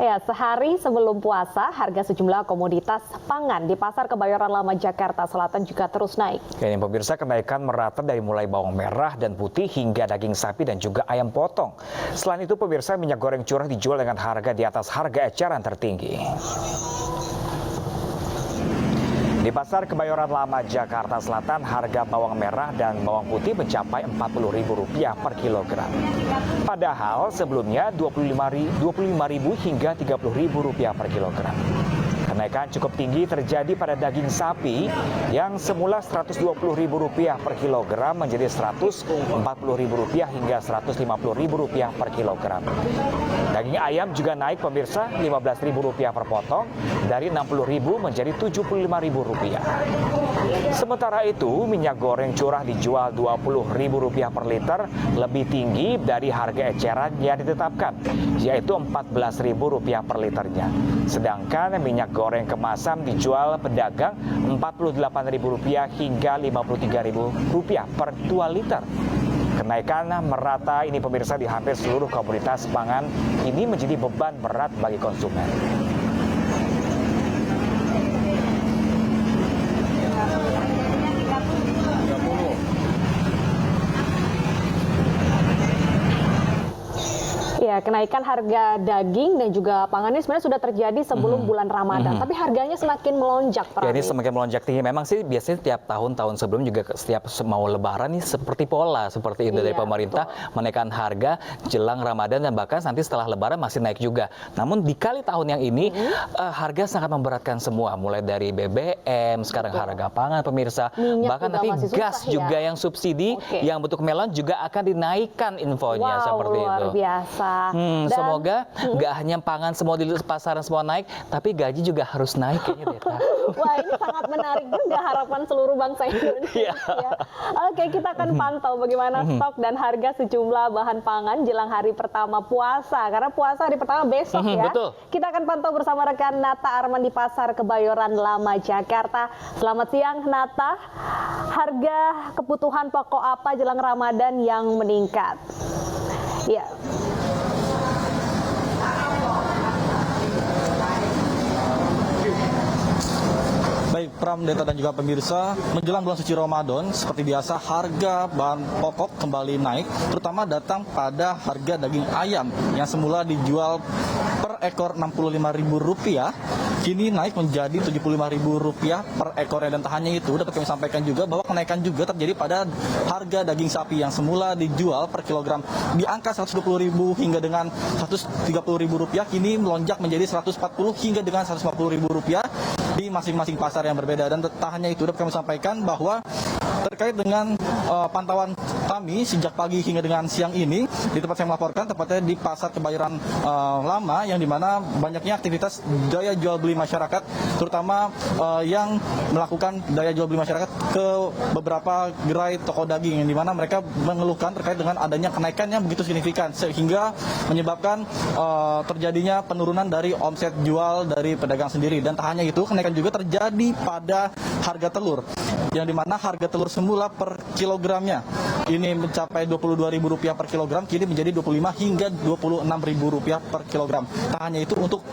Ya, sehari sebelum puasa, harga sejumlah komoditas pangan di Pasar Kebayoran Lama Jakarta Selatan juga terus naik. Ya, ini pemirsa, kenaikan merata dari mulai bawang merah dan putih hingga daging sapi dan juga ayam potong. Selain itu, pemirsa, minyak goreng curah dijual dengan harga di atas harga eceran tertinggi. Di Pasar Kebayoran Lama Jakarta Selatan, harga bawang merah dan bawang putih mencapai Rp40.000 per kilogram. Padahal sebelumnya Rp25.000 hingga Rp30.000 per kilogram. Kenaikan cukup tinggi terjadi pada daging sapi yang semula Rp120.000 per kilogram menjadi Rp140.000 hingga Rp150.000 per kilogram. Daging ayam juga naik, pemirsa, Rp15.000 per potong dari Rp60.000 menjadi Rp75.000. Sementara itu, minyak goreng curah dijual Rp20.000 per liter, lebih tinggi dari harga eceran yang ditetapkan, yaitu Rp14.000 per liternya. Sedangkan minyak goreng kemasan dijual pedagang Rp48.000 hingga Rp53.000 per 2 liter. Kenaikan merata ini, pemirsa, di hampir seluruh komoditas pangan ini menjadi beban berat bagi konsumen. Ya, kenaikan harga daging dan juga pangan ini sebenarnya sudah terjadi sebelum bulan Ramadan, tapi harganya semakin melonjak. Ya, ini semakin melonjak tinggi. Memang sih biasanya tiap tahun sebelum juga setiap mau Lebaran nih seperti pola seperti itu dari pemerintah, menaikkan harga jelang Ramadan dan bahkan nanti setelah Lebaran masih naik juga. Namun di kali tahun yang ini harga sangat memberatkan semua, mulai dari BBM, sekarang harga pangan, pemirsa, bahkan nanti gas juga yang subsidi yang bentuk melon juga akan dinaikkan infonya seperti itu. Luar biasa. Semoga nggak hanya pangan semua di pasaran semua naik, tapi gaji juga harus naik kayaknya, Deta. Wah, ini sangat menarik juga harapan seluruh bangsa Indonesia. Oke, kita akan pantau bagaimana stok dan harga sejumlah bahan pangan jelang hari pertama puasa. Karena puasa hari pertama besok ya. Betul. Kita akan pantau bersama rekan Nata Arman di Pasar Kebayoran Lama Jakarta. Selamat siang, Nata. Harga kebutuhan pokok apa jelang Ramadan yang meningkat? Ya. Baik, Pram, Deta, dan juga pemirsa, menjelang bulan suci Ramadan, seperti biasa harga bahan pokok kembali naik, terutama datang pada harga daging ayam yang semula dijual per ekor Rp65.000, kini naik menjadi Rp75.000 per ekornya. Dan tak hanya itu, dapat kami sampaikan juga bahwa kenaikan juga terjadi pada harga daging sapi yang semula dijual per kilogram di angka Rp120.000 hingga dengan Rp130.000, kini melonjak menjadi Rp140 hingga dengan Rp150.000 di masing-masing pasar yang berbeda. Dan tak hanya itu, dapat kami sampaikan bahwa terkait dengan pantauan kami sejak pagi hingga dengan siang ini di tempat saya melaporkan, tepatnya di Pasar Kebayoran Lama, yang dimana banyaknya aktivitas daya jual beli masyarakat, terutama yang melakukan daya jual beli masyarakat ke beberapa gerai toko daging, yang dimana mereka mengeluhkan terkait dengan adanya kenaikan yang begitu signifikan sehingga menyebabkan terjadinya penurunan dari omset jual dari pedagang sendiri. Dan tak hanya itu, kenaikan juga terjadi pada harga telur, yang dimana harga telur semula per kilogramnya ini mencapai Rp22.000 per kilogram, kini menjadi Rp25 hingga Rp26.000 per kilogram. Tak hanya itu, untuk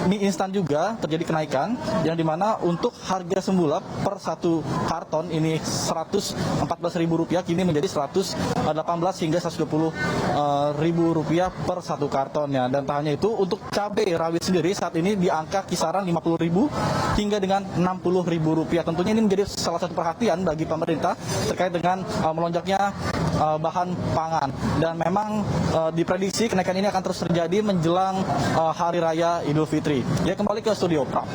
mie instan juga terjadi kenaikan, yang dimana untuk harga semula per satu karton ini Rp114.000, kini menjadi Rp118 hingga Rp120.000 per satu kartonnya. Dan tak hanya itu, untuk cabai rawit sendiri saat ini di angka kisaran Rp50.000 hingga dengan Rp60.000. Tentunya ini menjadi salah satu perhatian bagi pemerintah terkait dengan melonjaknya bahan pangan. Dan memang diprediksi kenaikan ini akan terus terjadi menjelang Hari Raya Idul Fitri. Ya, kembali ke studio, Prap.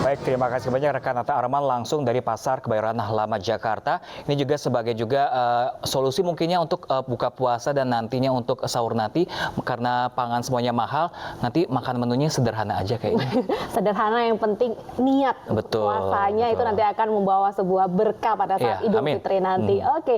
Baik, terima kasih banyak rekan Nata Arman langsung dari Pasar Kebayoran Lama Jakarta. Ini juga sebagai solusi mungkinnya untuk buka puasa dan nantinya untuk sahur nanti, karena pangan semuanya mahal, nanti makan menunya sederhana aja kayaknya. Sederhana, yang penting niat. Betul. Puasanya itu nanti akan membawa sebuah berkah pada saat Idul Fitri nanti. Oke.